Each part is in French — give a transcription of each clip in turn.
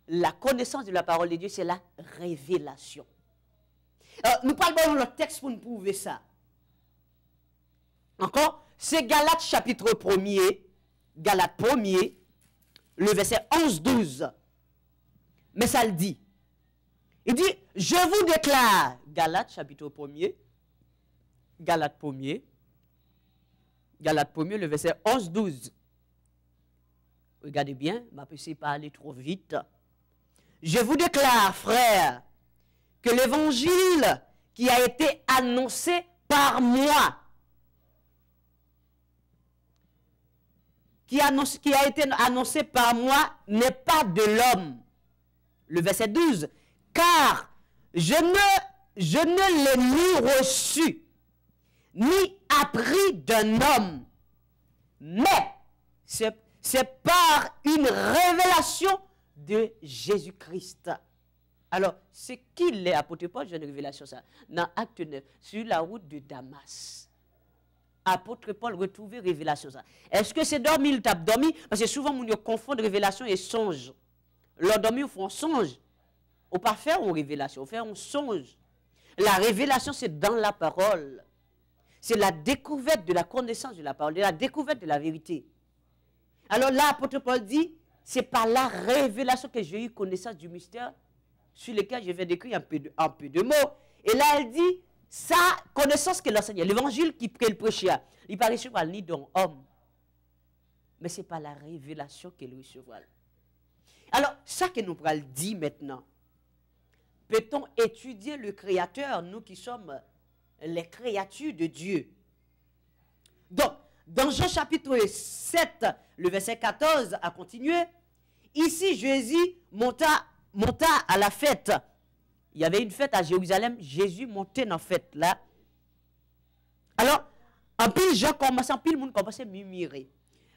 la connaissance de la parole de Dieu, c'est la révélation. Nous parlons de notre texte pour nous prouver ça. Encore, c'est Galates chapitre 1er, Galates 1er, le verset 11-12. Mais ça le dit. Il dit, je vous déclare, Galates chapitre 1er, Galates 1er, le verset 11-12. Regardez bien, je ne vais pas aller trop vite. Je vous déclare, frères, que l'évangile qui a été annoncé par moi, qui a été annoncé par moi, n'est pas de l'homme. Le verset 12. Car je ne l'ai ni reçu, ni appris d'un homme, mais c'est par une révélation de Jésus-Christ. Alors, c'est qui l'est, apôtre Paul, j'ai une révélation ça, dans Acte 9, sur la route de Damas. Apôtre Paul retrouve révélation ça. Est-ce que c'est dormi, il tape dormi? Parce que souvent, on confond révélation et songe. Leur dormi, on fait un songe. On ne pas faire une révélation, on fait un songe. La révélation, c'est dans la parole. C'est la découverte de la connaissance de la parole, de la découverte de la vérité. Alors là, apôtre Paul dit, c'est par la révélation que j'ai eu connaissance du mystère sur lequel je vais décrire un peu de mots. Et là, elle dit, sa connaissance qu'elle enseignait, l'évangile qu'elle prêchait, il ne pas recevoir ni d'un homme. Mais ce n'est pas la révélation qu'elle recevra. Alors, ça que nous pourrons dire maintenant, peut-on étudier le Créateur, nous qui sommes les créatures de Dieu? Donc, dans Jean chapitre 7, le verset 14, à continuer, ici Jésus monta à la fête. Il y avait une fête à Jérusalem, Jésus montait dans la fête là. Alors, en pile gens commençaient, en pile monde commençait à murmurer.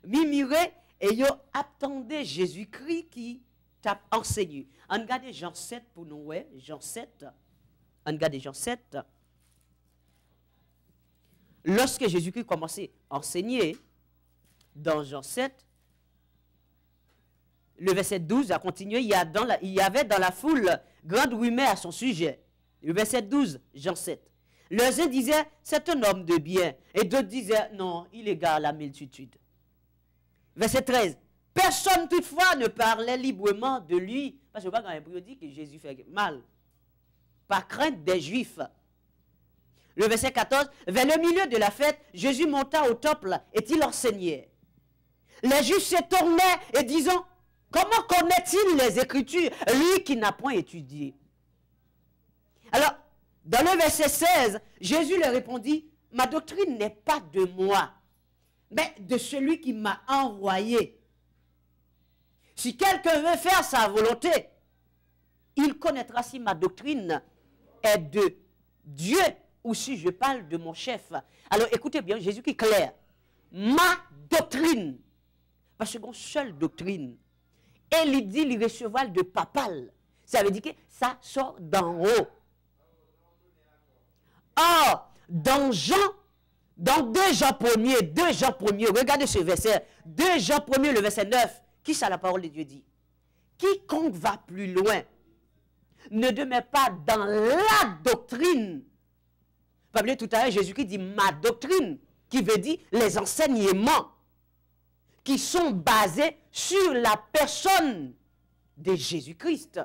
Murmurer, et ils attendaient Jésus-Christ qui t'a enseigné. On regarde Jean 7 pour nous, ouais, Jean 7. On regarde Jean 7. Lorsque Jésus-Christ commençait à enseigner, dans Jean 7, le verset 12 a continué, il y avait dans la foule grande rumeur à son sujet. Le verset 12, Jean 7. Les uns disaient, c'est un homme de bien. Et d'autres disaient, non, il égare la multitude. Verset 13. Personne toutefois ne parlait librement de lui. Parce que quand on dit que Jésus fait mal. Par crainte des Juifs. Le verset 14. Vers le milieu de la fête, Jésus monta au temple et il enseignait. Les Juifs se tournaient et disant, comment connaît-il les Écritures, lui qui n'a point étudié? Alors, dans le verset 16, Jésus leur répondit, ma doctrine n'est pas de moi, mais de celui qui m'a envoyé. Si quelqu'un veut faire sa volonté, il connaîtra si ma doctrine est de Dieu ou si je parle de mon chef. Alors écoutez bien, Jésus qui est clair. Ma doctrine, parce qu'on seule doctrine, et il dit il recevra de papal. Ça veut dire que ça sort d'en haut. Or, dans 2 Jean 1er, regardez ce verset, 2 Jean 1er, le verset 9, qui ça la parole de Dieu dit? Quiconque va plus loin ne demeure pas dans la doctrine. Vous voyez, tout à l'heure, Jésus-Christ dit ma doctrine, qui veut dire les enseignements qui sont basés sur la personne de Jésus-Christ.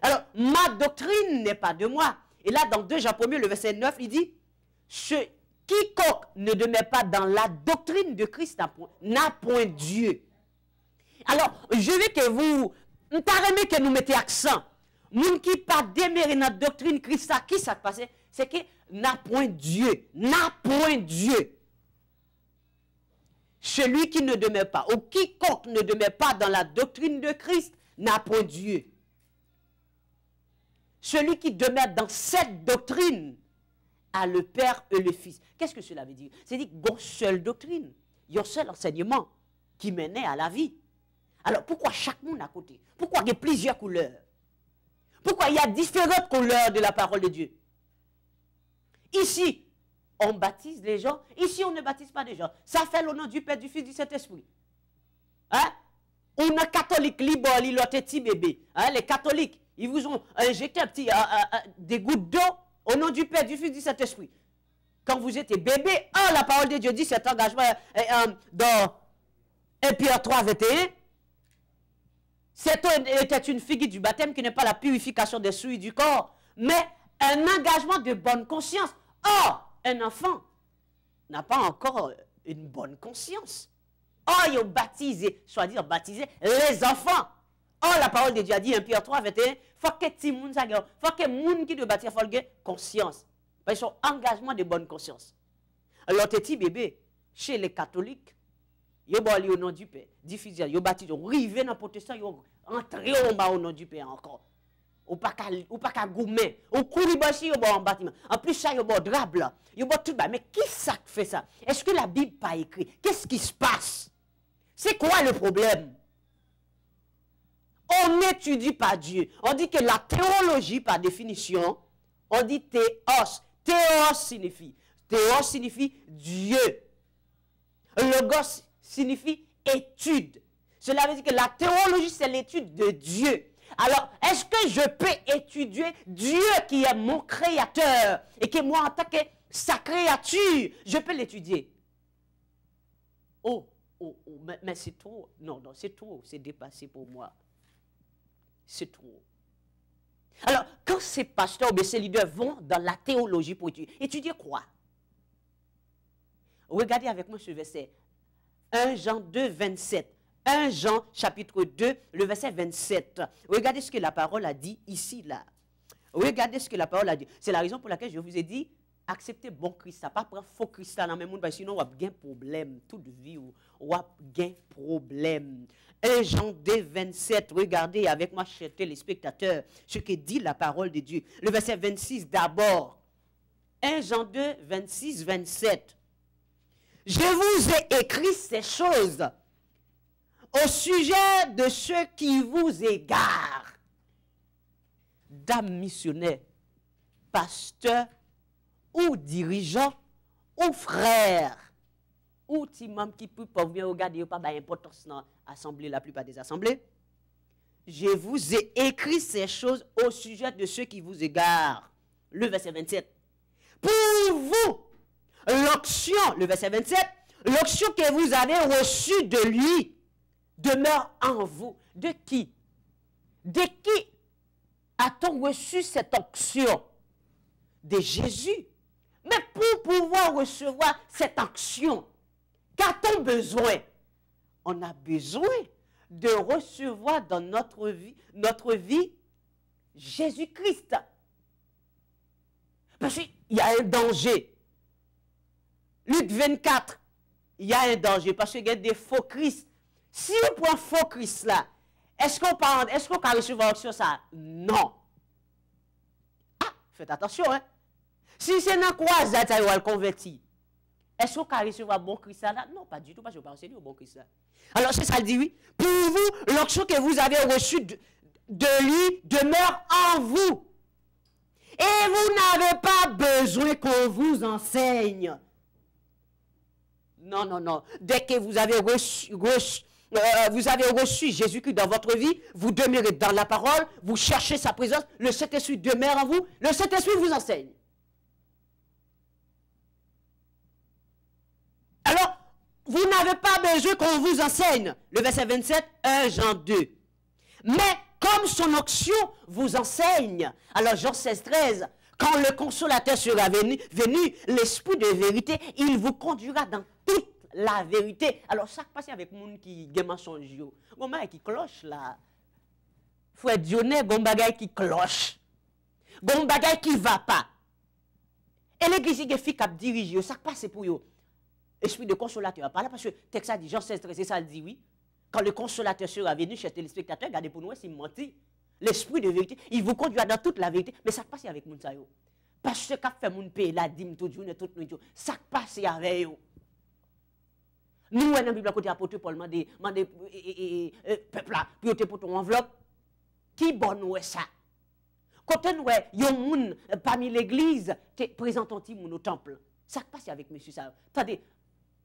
Alors, ma doctrine n'est pas de moi. Et là, dans 2 Jean 1er, le verset 9, il dit, quiconque ne demeure pas dans la doctrine de Christ n'a point Dieu. Alors, je veux que vous, que nous mettez accent. Nous qui pas déméré notre doctrine Christ, qui ça passe, c'est que n'a point Dieu, n'a point Dieu. Celui qui ne demeure pas, ou quiconque ne demeure pas dans la doctrine de Christ, n'a point Dieu. Celui qui demeure dans cette doctrine a le Père et le Fils. Qu'est-ce que cela veut dire? C'est-à-dire qu'il y a une seule doctrine, il y a un seul enseignement qui menait à la vie. Alors pourquoi chaque monde à côté? Pourquoi il y a plusieurs couleurs? Pourquoi il y a différentes couleurs de la parole de Dieu? Ici, on baptise les gens. Ici, on ne baptise pas les gens. Ça fait le nom du Père, du Fils, du Saint-Esprit. Hein? Ou un catholique libre, il a un petit bébé. Hein, les catholiques, ils vous ont injecté des gouttes d'eau au nom du Père, du Fils, du Saint-Esprit. Quand vous étiez bébé, la parole de Dieu dit cet engagement dans 1 Pierre 3, 21. Cette eau était une figure du baptême qui n'est pas la purification des souilles du corps, mais un engagement de bonne conscience. Or, un enfant n'a pas encore une bonne conscience. Or, ils ont baptisé, soit-disant baptisé, les enfants. Or, la parole de Dieu a dit, 1 Pierre 3, 21, il faut que les gens, faut que les gens qui doivent bâtir, faut qu'ils conscience. Parce qu'ils sont engagement de bonne conscience. Alors, tes petits bébés, chez les catholiques, ils ont allé au nom du Père, diffusé, ils ont baptisé, ils ont arrivé dans le protestant, ils ont entré au nom du Père encore. Ou pas qu'à goumer, ou courir bâti en bâtiment. En plus, ça, il y a un drap blanc, il y a tout bas. Mais qui ça fait ça? Est-ce que la Bible pas écrit? Qu'est-ce qui se passe? C'est quoi le problème? On n'étudie pas Dieu. On dit que la théologie, par définition, on dit théos. Théos signifie Dieu. Logos signifie étude. Cela veut dire que la théologie, c'est l'étude de Dieu. Alors, est-ce que je peux étudier Dieu qui est mon créateur et que moi, en tant que sa créature, je peux l'étudier? Mais c'est trop. Non, c'est trop. C'est dépassé pour moi. C'est trop. Alors, quand ces pasteurs ou ces leaders vont dans la théologie pour étudier quoi? Regardez avec moi ce verset. 1 Jean 2, 27. 1 Jean chapitre 2, le verset 27. Regardez ce que la parole a dit ici, là. Regardez ce que la parole a dit. C'est la raison pour laquelle je vous ai dit, acceptez bon Christ, pas prendre faux Christ dans le même monde, parce que sinon on va gagner problème. Toute vie, on va gagner problème. 1 Jean 2, 27. Regardez avec moi, chers téléspectateurs, ce que dit la parole de Dieu. Le verset 26 d'abord. 1 Jean 2, 26, 27. Je vous ai écrit ces choses au sujet de ceux qui vous égarent. Dames missionnaires, pasteurs, ou dirigeants, ou frères, ou petits membres qui peuvent pas venir regarder, pas d'importance dans l'assemblée, la plupart des assemblées. Je vous ai écrit ces choses au sujet de ceux qui vous égarent. Le verset 27. Pour vous, l'onction, le verset 27, l'onction que vous avez reçue de lui demeure en vous. De qui? De qui a-t-on reçu cette onction? De Jésus. Mais pour pouvoir recevoir cette onction, qu'a-t-on besoin? On a besoin de recevoir dans notre vie, Jésus-Christ. Parce qu'il y a un danger. Luc 24, il y a un danger parce qu'il y a des faux Christ. Si on prend faux Christ là, est-ce qu'on peut recevoir l'onction ça? Non. Ah, faites attention, hein. Si c'est dans quoi ça va le convertir, est-ce qu'on peut recevoir bon Christ là? Non, pas du tout, parce que je ne vais pas enseigner au bon Christ là. Alors, c'est ça le dit, oui. Pour vous, l'onction que vous avez reçue de lui demeure en vous. Et vous n'avez pas besoin qu'on vous enseigne. Non, non, non. Dès que vous avez reçu Jésus-Christ dans votre vie, vous demeurez dans la parole, vous cherchez sa présence, le Saint-Esprit demeure en vous, le Saint-Esprit vous enseigne. Alors, vous n'avez pas besoin qu'on vous enseigne. Le verset 27, 1 Jean 2. Mais comme son onction vous enseigne, alors Jean 16, 13, quand le consolateur sera venu, l'esprit de vérité, il vous conduira dans toute la vérité. Alors, ça passe avec les gens qui ont mensonge. Gomba qui cloche là. Frère Dionnet, Gomba qui cloche. Gomba qui ne va pas. Et l'église qui fait cap diriger, ça passe pour eux. Esprit de consolateur. Par là, parce que le texte a dit, Jean 16, 13, c'est ça le dit, oui. Quand le consolateur sera venu, chers téléspectateurs, regardez pour nous, c'est menti. L'esprit de vérité, il vous conduira dans toute la vérité. Mais ça passe avec les gens. Parce que quand fait mon pays, la dîme, tout jour, toute nuit, ça passe avec eux. Nous, dans la Bible, côté apôtre Paul, demande peuple là, puis pour ton enveloppe. Qui bonne ouais ça? Quand nous, yon moun parmi l'église, te présente un petit moun au temple. Ça passe avec monsieur ça. Attendez,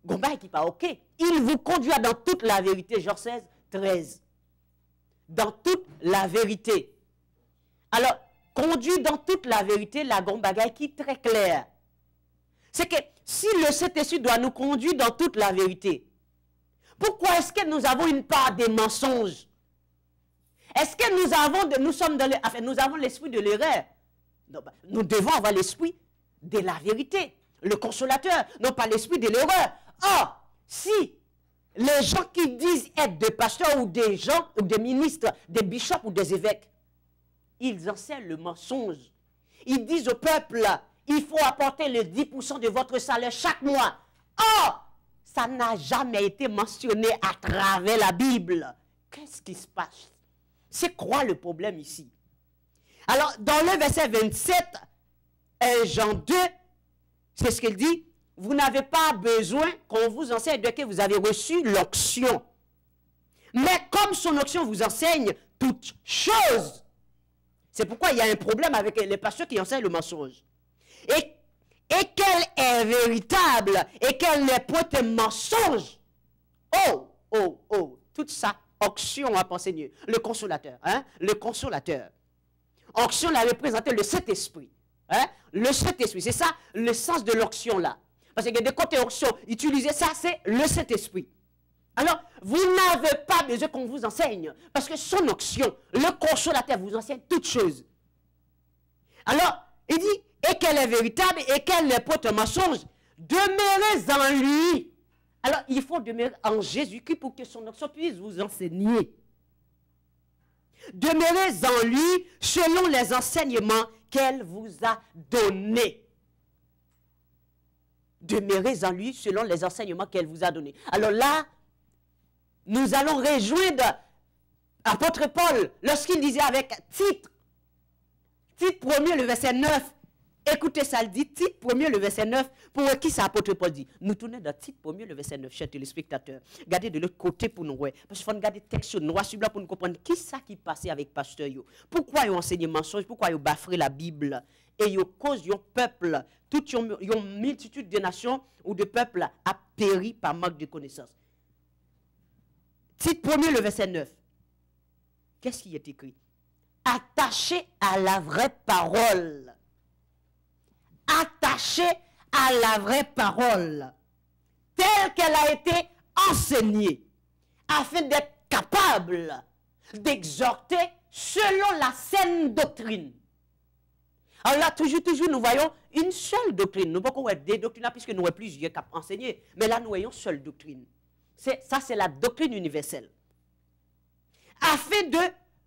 Gomba qui pas OK. Il vous conduira dans toute la vérité, Jean 16, 13. Dans toute la vérité. Alors, conduit dans toute la vérité, la grande bagaille qui est très claire. C'est que si le Saint-Esprit doit nous conduire dans toute la vérité, pourquoi est-ce que nous avons une part des mensonges? Est-ce que nous avons l'esprit de l'erreur? Nous devons avoir l'esprit de la vérité, le consolateur, non pas l'esprit de l'erreur. Or, si les gens qui disent être des pasteurs ou des gens, ou des ministres, des bishops ou des évêques, ils enseignent le mensonge. Ils disent au peuple, il faut apporter le 10% de votre salaire chaque mois. Or, ça n'a jamais été mentionné à travers la Bible. Qu'est-ce qui se passe? C'est quoi le problème ici? Alors, dans le verset 27, Jean 2, c'est ce qu'il dit. Vous n'avez pas besoin qu'on vous enseigne de que vous avez reçu l'onction. Mais comme son onction vous enseigne toutes choses. C'est pourquoi il y a un problème avec les pasteurs qui enseignent le mensonge. Et qu'elle est véritable et qu'elle n'est point un mensonge. Toute ça, onction a enseigné. Le consolateur, le consolateur. Onction l'a représenté le Saint-Esprit. Le Saint-Esprit, c'est ça le sens de l'onction là. Parce qu'il y a des côtés onction, utiliser ça, c'est le Saint-Esprit. Alors, vous n'avez pas besoin qu'on vous enseigne, parce que son onction, le consolateur vous enseigne toutes choses. Alors, il dit, et qu'elle est véritable, et qu'elle n'est pas un mensonge, demeurez en lui. Alors, il faut demeurer en Jésus-Christ pour que son onction puisse vous enseigner. Demeurez en lui selon les enseignements qu'elle vous a donnés. Demeurez en lui selon les enseignements qu'elle vous a donnés. Alors là, nous allons rejoindre l'apôtre Paul lorsqu'il disait avec Tite 1er, le verset 9. Écoutez ça, il dit Tite 1er, le verset 9. Pour qui ça, apôtre Paul dit? Nous tournons dans Tite 1er, le verset 9, chers téléspectateurs. Regardez de l'autre côté pour nous voir. Parce qu'il faut regarder le texte noir sur blanc pour nous comprendre qui ça qui passait avec pasteur. Pourquoi ils ont enseigné mensonge? Pourquoi ils ont baffré la Bible? Et ils ont causé un peuple, une multitude de nations ou de peuples a péri par manque de connaissance. Tite 1er, le verset 9. Qu'est-ce qui est écrit? Attaché à la vraie parole. Attaché à la vraie parole, telle qu'elle a été enseignée, afin d'être capable d'exhorter selon la saine doctrine. Alors là, toujours, nous voyons une seule doctrine. Nous ne pouvons pas avoir des doctrines, puisque nous avons plusieurs qui ont enseigné. Mais là, nous voyons une seule doctrine. Ça, c'est la doctrine universelle. Afin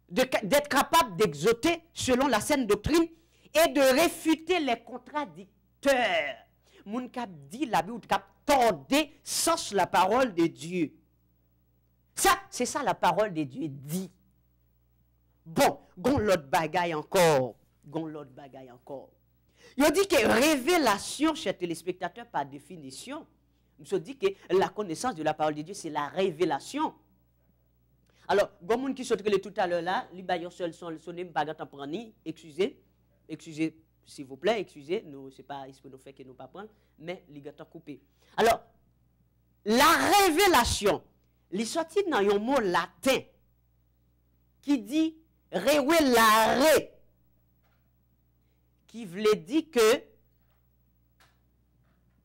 d'être capable d'exhorter selon la saine doctrine et de réfuter les contradicteurs. Moun kap dit la Bible, kap tordé sans la parole de Dieu. Ça, c'est ça la parole de Dieu dit. Bon, gon l'autre bagaille encore. Il dit que révélation, chers téléspectateurs, par définition, nous dit que la connaissance de la parole de Dieu, c'est la révélation. Alors, gon moun qui se trouve tout à l'heure là, li bayon seul son pas gâte prendre excusez, s'il vous plaît, excusez, nous c'est pas ce que nous fait que nous pas prendre, mais li gâte coupé. Alors, la révélation, li sorti dans un mot latin qui dit révélare, qui voulait dire que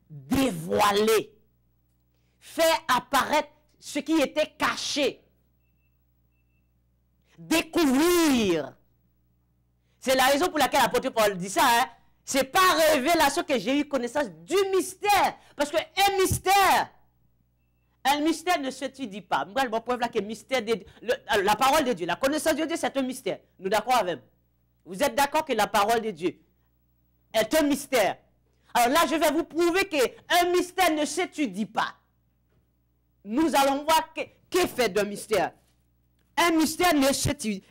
dévoiler, faire apparaître ce qui était caché, découvrir. C'est la raison pour laquelle l'apôtre Paul dit ça. C'est par révélation que j'ai eu connaissance du mystère. Parce qu'un mystère ne s'étudie pas. Moi, je preuve là que mystère la parole de Dieu, la connaissance de Dieu, c'est un mystère. Nous d'accord avec vous? Vous êtes d'accord que la parole de Dieu est un mystère? Alors là, je vais vous prouver qu'un mystère ne s'étudie pas. Nous allons voir qu'est fait d'un mystère. Un mystère ne s'étudie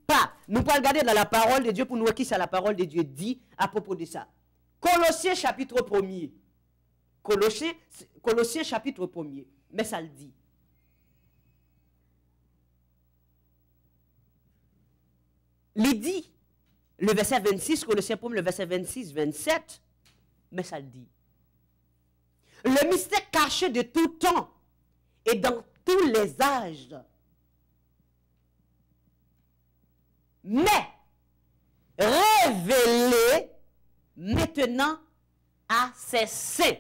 pas. Nous pouvons regarder dans la parole de Dieu pour nous voir qui c'est la parole de Dieu dit à propos de ça. Colossiens chapitre 1er. Colossiens chapitre 1er. Mais ça le dit. Il dit, le verset 26, Colossiens 1, le verset 26, 27, mais ça le dit. Le mystère caché de tout temps et dans tous les âges. Mais révélé maintenant à ses saints.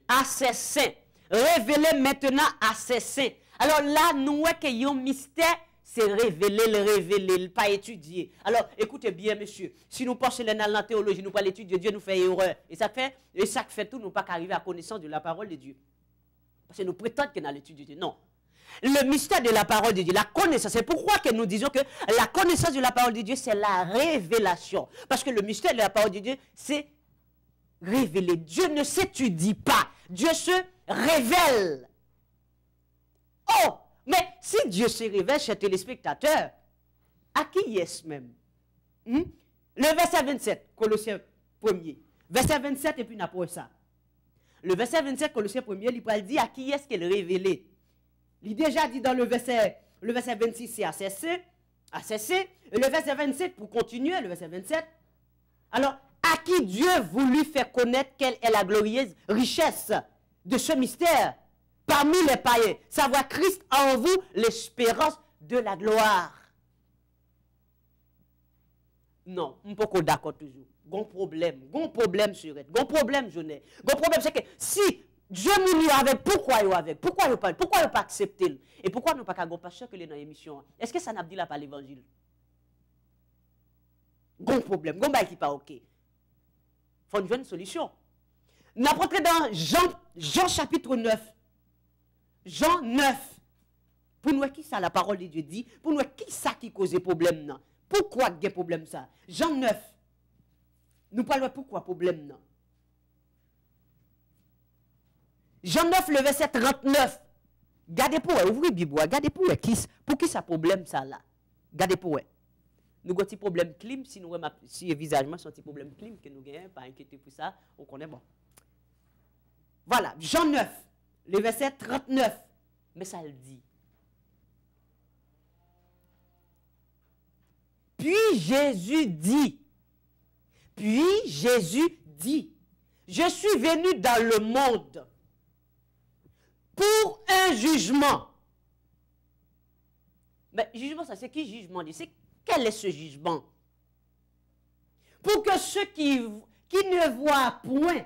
À ses saints. Révélé maintenant à ses saints. Alors là, nous voyons qu'il y a un mystère, c'est révéler, pas étudier. Alors, écoutez bien, monsieur, si nous pensons dans la théologie, nous pas l'étudier, Dieu nous fait erreur. Et ça fait tout, nous pas arriver à connaissance de la parole de Dieu. Parce que nous prétendons que dans l'étude de Dieu. Non. Le mystère de la parole de Dieu, la connaissance, c'est pourquoi que nous disons que la connaissance de la parole de Dieu, c'est la révélation. Parce que le mystère de la parole de Dieu, c'est révéler. Dieu ne s'étudie pas. Dieu se révèle. Oh, mais si Dieu se révèle, chers téléspectateurs, à qui est-ce même? Le verset 27, Colossiens 1er. Verset 27, et puis après ça. Le verset 27, Colossiens 1er, il dit à qui est-ce qu'elle est révélée? Il déjà dit dans le verset 26, c'est à cesser. Et le verset 27, pour continuer, le verset 27. Alors, à qui Dieu voulut faire connaître quelle est la glorieuse richesse de ce mystère parmi les païens, savoir Christ en vous, l'espérance de la gloire. Non, je ne suis pas d'accord toujours. Gon problème sur elle. Gon problème, je n'ai. Gon problème, c'est que si Dieu nous avec, pourquoi il avec? Pourquoi il pas accepté? Et pourquoi nous pas qu'à gon pasteur que les dans l'émission? Est-ce que ça n'a pas dit là par l'évangile? Gon problème, gon bail qui pas OK. Faut une solution. Nous rentrons dans Jean chapitre 9. Jean 9. Pour nous, qui ça la parole de Dieu dit? Pour nous, qui ça qui cause problème non? Pourquoi il y a problème ça? Jean 9. Nous parlons pourquoi problème non? Jean 9, le verset 39. Gardez pour eux, ouvrez Bible, gardez pour eux, pour qui ça problème ça là? Gardez pour eux. Nous avons un petit problème clim, si nous si visagement c'est un petit problème clim que nous gagnons, pas inquiéter pour ça, on connaît bon. Voilà, Jean 9, le verset 39. Mais ça le dit. Puis Jésus dit, je suis venu dans le monde pour un jugement. Mais jugement, ça c'est qui jugement? C'est quel est ce jugement? Pour que ceux qui ne voient point,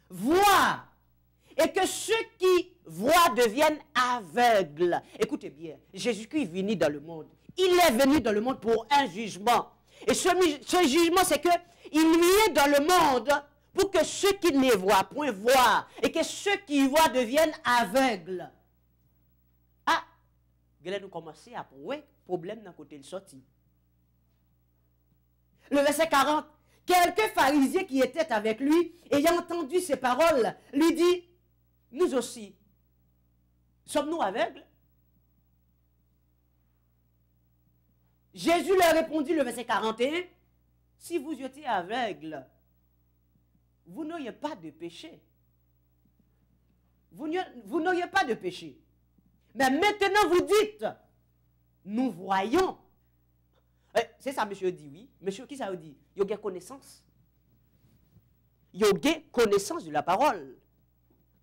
voient, et que ceux qui voient deviennent aveugles. Écoutez bien, Jésus-Christ est venu dans le monde. Il est venu dans le monde pour un jugement. Et ce jugement, c'est qu'il vient dans le monde pour que ceux qui ne voient point voient, et que ceux qui voient deviennent aveugles. Ah, nous commençons à trouver problème dans le côté de sortie. Le verset 40. Quelques pharisiens qui étaient avec lui, ayant entendu ces paroles, lui dit, nous aussi, sommes-nous aveugles? Jésus leur répondit, le verset 41, si vous étiez aveugles, vous n'auriez pas de péché. Vous n'auriez pas de péché. Mais maintenant vous dites, nous voyons. C'est ça, monsieur dit, oui. Monsieur, qui ça veut dire? Il y a connaissance. Il y a connaissance de la parole.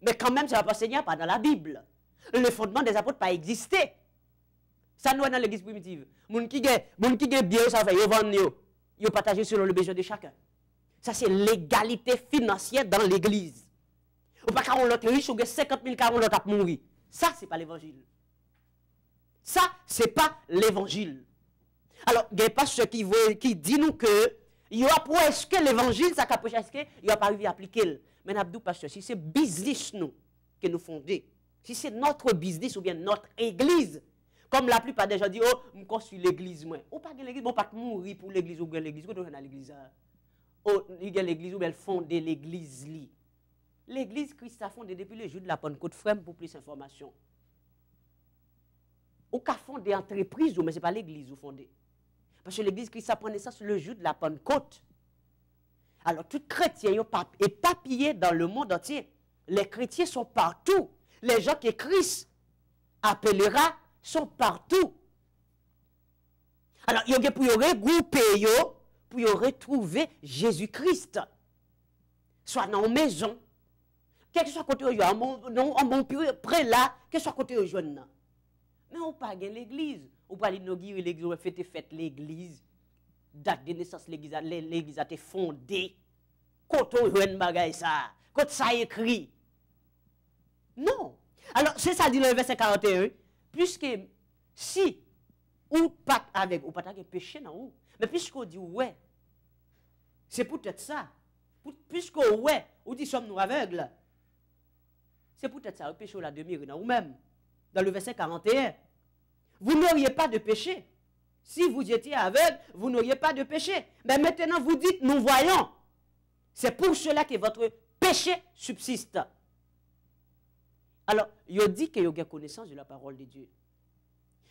Mais quand même, ça ne va pas enseigner pas dans la Bible. Le fondement des apôtres n'a pas existé. Ça nous est dans l'église primitive. Les gens qui ont bien, ça fait, ils vendent, ils partagent selon le besoin de chacun. Ça, c'est l'égalité financière dans l'église. Ou pas quand on l'autre riche, ou 50 000 car on l'autre a mourir. Ça, ce n'est pas l'évangile. Ça, ce n'est pas l'évangile. Alors, il y a pas ceux qui disent nous que il y a pour est-ce que l'évangile, ça capoche, est-ce qu'il n'y a pas arrivé à appliquer. Mais Abdou Pasteur, si c'est business nous que nous fondons, si c'est notre business ou bien notre église, comme la plupart des gens disent, oh, je construis l'église, moi. Ou pas l'église, bon, pas mourir pour l'église ou bien l'église, ou dans l'église. Oh, il y a l'église ou bien fonder l'église. L'église Christ a fondé depuis le jour de la Pentecôte, frère, pour plus d'informations. Ou qu'a fondé entreprise, mais ce n'est pas l'église ou fondé. Parce que l'église Christ a pris naissance le jour de la Pentecôte. Alors, tout chrétien est éparpillé dans le monde entier. Les chrétiens sont partout. Les gens que Christ appellera sont partout. Alors, il y a pour regrouper, pour retrouver Jésus-Christ. Soit dans une maison, quel que soit côté où en bon près là, quel que soit côté où jeune. Mais on pas gagner l'église. On pas l'inaugurer l'église, on fait l'église. Date de naissance l'église a été fondée. Côté où jeune bagay ça. Côté ça écrit. Non. Alors c'est ça dit le verset 41, puisque si ou pas avec ou pas avec péché non ou, mais puisqu'on dit ouais. C'est peut-être ça. Puisque ouais, ou dit sommes-nous aveugles. C'est peut-être ça, le péché la demi ou même dans le verset 41. Vous n'auriez pas de péché. Si vous étiez aveugle, vous n'auriez pas de péché. Mais maintenant, vous dites, nous voyons. C'est pour cela que votre péché subsiste. Alors, il dit que vous avez connaissance de la parole de Dieu.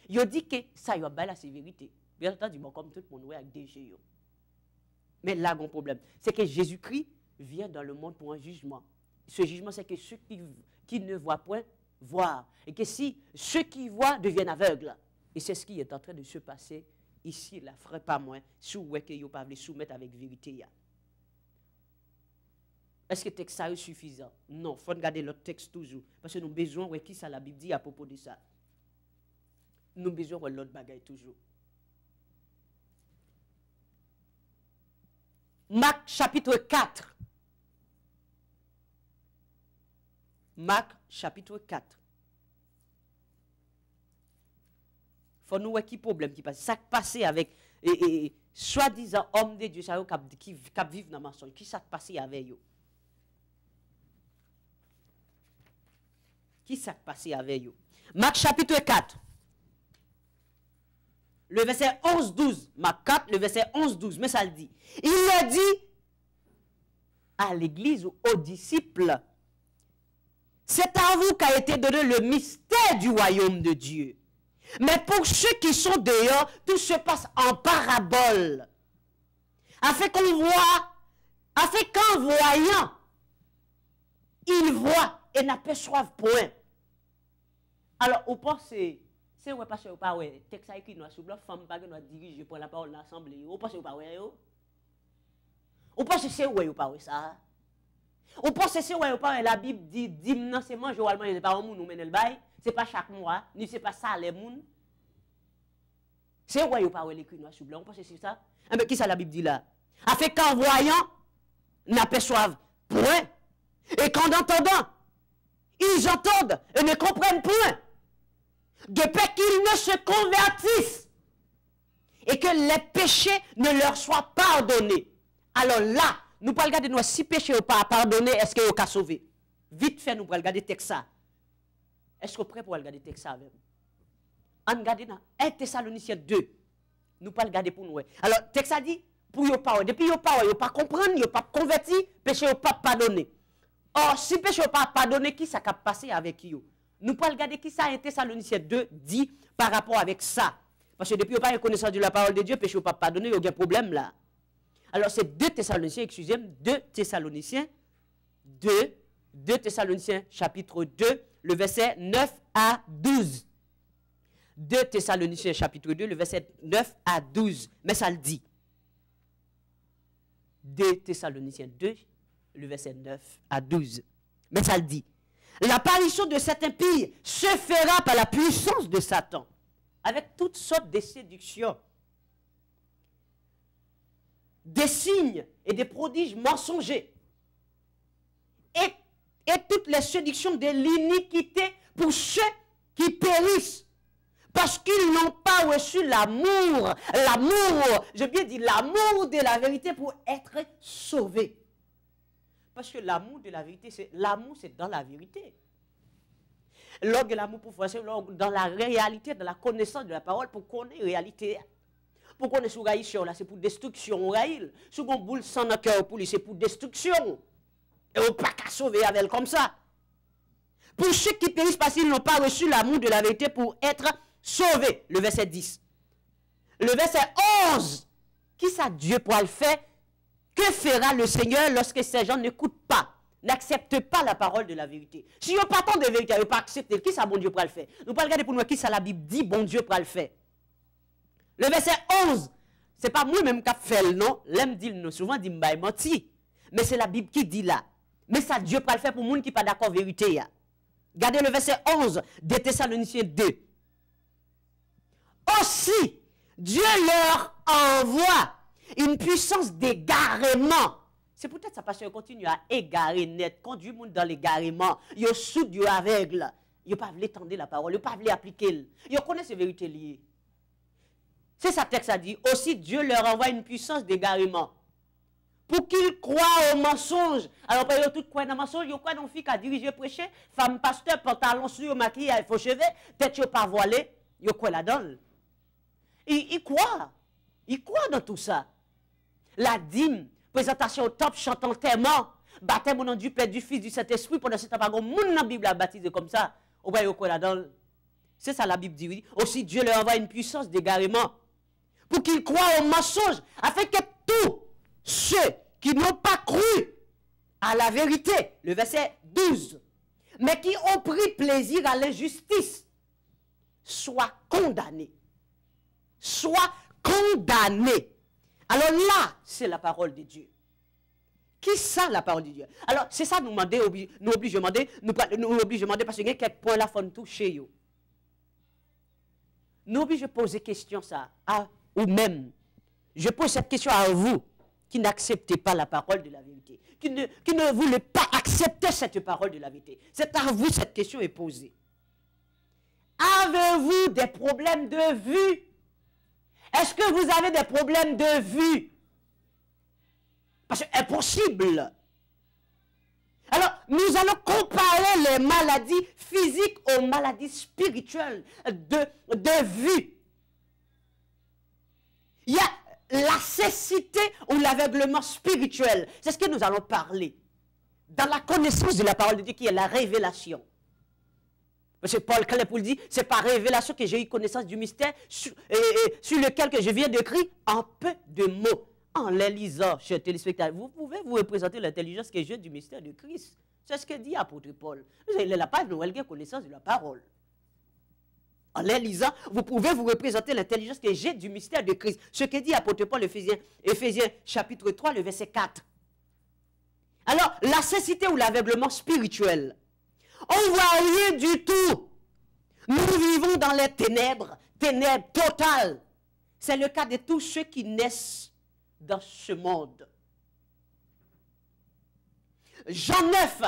Il dit que ça y a la sévérité. Bien entendu, bon, comme tout le monde, avec des jeux. Mais là, il y a un problème. C'est que Jésus-Christ vient dans le monde pour un jugement. Ce jugement, c'est que ceux qui ne voient point, voient. Et que si ceux qui voient deviennent aveugles. Et c'est ce qui est en train de se passer ici, là, frère, pas moins, si vous ne pouvez pas soumettre avec vérité. Est-ce que le texte est suffisant? Non, il faut regarder l'autre texte toujours. Parce que nous avons besoin de qui ça la Bible dit à propos de ça. Nous avons besoin de l'autre bagaille toujours. Marc chapitre 4. Marc chapitre 4. Il faut nous voir qui problème qui passe. Ça qui passe avec soi-disant homme de Dieu qui vivent dans le mensonge. Qui ça qui passe avec eux? Qui ça qui passe avec eux? Marc chapitre 4. Le verset 11-12. Marc 4, le verset 11-12. Mais ça le dit. Il a dit à l'église ou aux disciples, c'est à vous qu'a été donné le mystère du royaume de Dieu. Mais pour ceux qui sont dehors, tout se passe en parabole. Afin qu'on voit, afin qu'en voyant, ils voient et n'aperçoivent point. Alors, on pense, c'est ouais, parce que pas ouais, texte écrit nous sur bloc, femme pas que nous diriger pour la parole de l'assemblée. On pense pas ouais yo. On pense c'est ouais pas ouais ça. On pense c'est ouais pas la Bible dit non c'est manger ou allemand pas un monde nous mène le bail, c'est pas chaque mois, ni c'est pas ça les monde. C'est ouais pas ouais l'écrit nous sur bloc, on pense c'est ça. Mais qui ça la Bible dit là? Afin qu'en voyant n'aperçoivent point et qu'en entendant ils entendent et ne comprennent point. De peur qu'ils ne se convertissent et que les péchés ne leur soient pardonnés. Alors là, nous pouvons regarder nous si péché ou pas pardonné, est-ce qu'il y a sauvé? Vite fait, nous pouvons regarder le texte. Est-ce que vous êtes prêts pour regarder le texte avec nous? On regarde dans 1 Thessaloniciens 2. Nous pouvons regarder pour nous. Alors, le texte a dit, pour ne pas, depuis ne pas comprendre, ne pas converti, péché ou pas pardonné. Or, si péché ou pas pardonné, qui ça a passé avec vous? Nous pouvons regarder qui ça a été Thessaloniciens 2 dit par rapport avec ça. Parce que depuis qu'on n'a pas connaissance de la parole de Dieu, péché ou pas pardonné, il y a un problème là. Alors c'est 2 Thessaloniciens, excusez-moi, 2 Thessaloniciens chapitre 2, le verset 9 à 12. 2 Thessaloniciens chapitre 2, le verset 9 à 12. Mais ça le dit. 2 Thessaloniciens 2, le verset 9 à 12. Mais ça le dit. L'apparition de cet impie se fera par la puissance de Satan, avec toutes sortes de séductions, des signes et des prodiges mensongers, et toutes les séductions de l'iniquité pour ceux qui périssent, parce qu'ils n'ont pas reçu l'amour, je bien dit l'amour de la vérité pour être sauvés. Parce que l'amour de la vérité, c'est dans la vérité. L'ordre de l'amour pour faire, c'est dans la réalité, dans la connaissance de la parole, pour connaître la réalité. Pour connaître ce raïtion là, c'est pour destruction. Si on boule sans le cœur pour lui, c'est pour destruction. Et on ne peut pas sauver avec elle comme ça. Pour ceux qui périssent parce qu'ils n'ont pas reçu l'amour de la vérité pour être sauvés. Le verset 10. Le verset 11. Qui ça Dieu pourra le faire? Que fera le Seigneur lorsque ces gens n'écoutent pas, n'acceptent pas la parole de la vérité? Si ils n'ont pas tant de vérité, ils n'ont pas accepté, qui ça bon Dieu pourra le faire? Nous pas regarder pour nous qui ça la Bible dit, bon Dieu pourra le faire. Le verset 11, ce n'est pas moi-même qui fait le nom, l'aime dit non, souvent dit menti, mais c'est la Bible qui dit là. Mais ça, Dieu peut le faire pour les gens qui ne sont pas d'accord avec la vérité. Regardez le verset 11 de Thessaloniciens 2. Aussi, Dieu leur envoie une puissance d'égarement. C'est peut-être ça parce qu'on continue à égarer net, conduire les gens dans l'égarement. Ils sont sous Dieu aveugle. Ils ne peuvent pas étendre la parole, ils ne peuvent pas appliquer. Ils connaissent ces vérités liées. C'est ça texte a dit. Aussi, Dieu leur envoie une puissance d'égarement. Pour qu'ils croient au mensonge. Alors, ils ont tout croient dans le mensonge. Ils croient dans le fille qui a dirigé prêcher. Femme pasteur, pantalon sur maquillage, faux cheveux, tête pas voilée. Ils croient là-dedans. Ils croient. Ils croient dans tout ça. La dîme, présentation au top, chantant tellement, baptême au nom du Père, du Fils, du Saint-Esprit, pendant ce temps, pas monde dans la Bible a baptisé comme ça. Au bas, ils croient là-dedans. C'est ça la Bible dit. Oui. Aussi, Dieu leur envoie une puissance d'égarement. Pour qu'ils croient au mensonge, afin que tous ceux qui n'ont pas cru à la vérité, le verset 12, mais qui ont pris plaisir à l'injustice, soient condamnés. Soient condamnés. Alors là, c'est la parole de Dieu. Qui ça la parole de Dieu? Alors, c'est ça nous demander, nous oblige à demander, nous oblige à demander parce qu'il y a quelques points là, il faut nous toucher. Nous oblige à poser question ça à vous-même. Je pose cette question à vous qui n'acceptez pas la parole de la vérité, qui ne voulez pas accepter cette parole de la vérité. C'est à vous cette question est posée. Avez-vous des problèmes de vue? Est-ce que vous avez des problèmes de vue? Parce que c'est impossible. Alors, nous allons comparer les maladies physiques aux maladies spirituelles de vue. Il y a la cécité ou l'aveuglement spirituel. C'est ce que nous allons parler. Dans la connaissance de la parole de Dieu qui est la révélation. Parce que Paul Clépole dit, c'est par révélation que j'ai eu connaissance du mystère sur lequel que je viens d'écrire en peu de mots. En les lisant, chers téléspectateurs, vous pouvez vous représenter l'intelligence que j'ai du mystère de Christ. C'est ce que dit l'apôtre Paul. Il n'a pas de connaissance de la parole. En les lisant, vous pouvez vous représenter l'intelligence que j'ai du mystère de Christ. Ce que dit l'apôtre Paul, Éphésiens chapitre 3, le verset 4. Alors, la cécité ou l'aveuglement spirituel, on ne voit rien du tout. Nous vivons dans les ténèbres totales. C'est le cas de tous ceux qui naissent dans ce monde. Jean 9,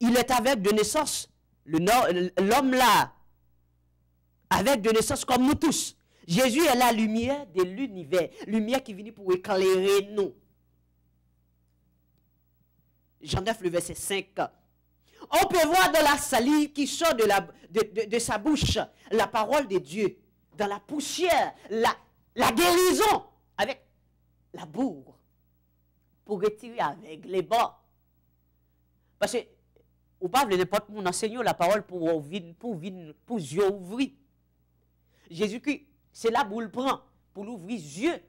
il est aveugle de naissance, l'homme là, avec de naissance comme nous tous. Jésus est la lumière de l'univers, lumière qui vient pour éclairer nous. Jean 9, le verset 5. On peut voir dans la salive qui sort de sa bouche la parole de Dieu, dans la poussière, la guérison, avec la bourre, pour retirer avec les bas. Parce que, ou pas, n'importe mon enseignant la parole pour yeux ouvrir. Jésus-Christ, c'est là où il prend, pour l'ouvrir yeux,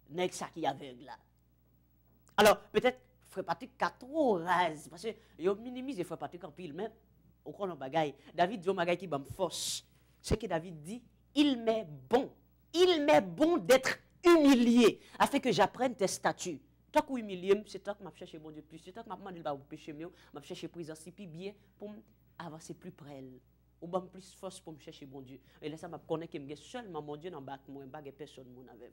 n'est-ce ça qui est aveugle là. Alors, peut-être, Frère Patrick, 4 rase, parce que, il minimise Frère Patrick en pile, même, au cours de bagaille. David dit au bagaille qui m'a force. Ce que David dit, il m'est bon d'être humilié, afin que j'apprenne tes statuts. Tant que humilié, c'est tant que je cherche mon Dieu plus, c'est tant que je demande de péché mieux, je cherche présence plus bien pour avancer plus près. Ou bien plus force pour me chercher mon Dieu. Et là, ça m'a connaît que je suis seulement mon Dieu dans le bac, moi, je ne personne avec.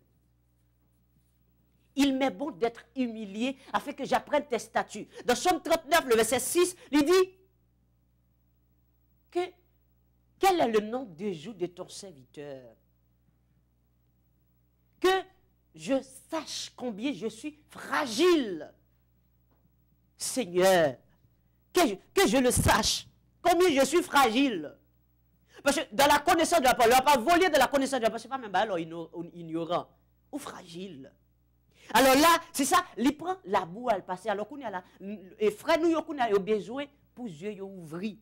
Il m'est bon d'être humilié afin que j'apprenne tes statuts. Dans Somme 39, le verset 6, il dit que quel est le nombre de jours de ton serviteur? Que je sache combien je suis fragile. Seigneur, que je le sache, combien je suis fragile. Parce que dans la connaissance de la parole, on ne va pas voler de la connaissance de la parole, ce n'est pas même alors ignorant ou fragile. Alors là, c'est ça, il prend la boue à le passer. Alors qu'on a là, et frère, nous avons besoin pour yeux ouvrir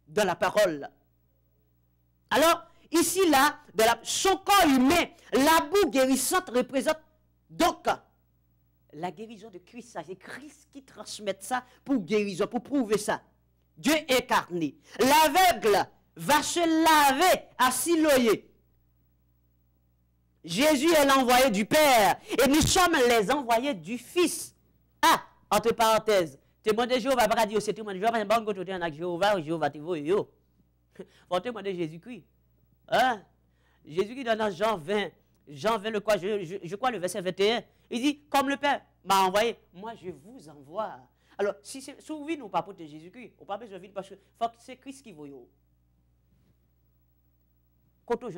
dans la parole. Alors, ici, là, son corps humain, la boue guérissante représente donc la guérison de Christ. C'est Christ qui transmet ça pour guérison, pour prouver ça. Dieu incarné. L'aveugle va se laver à Siloé. Jésus est l'envoyé du Père et nous sommes les envoyés du Fils. Ah, entre parenthèses, Témoin de Jéhovah, pas dire c'est témoin de Jéhovah, parce que bon côté en Jéhovah, Jéhovah te voye yo. Faut témoin de Jésus-Christ. Hein? Jésus-Christ dans Jean 20, le quoi, je crois le verset 21, il dit comme le Père m'a envoyé, moi je vous envoie. Alors si vous nous pas porter Jésus-Christ, on pas besoin de venir parce que c'est Christ qui voye. Quand on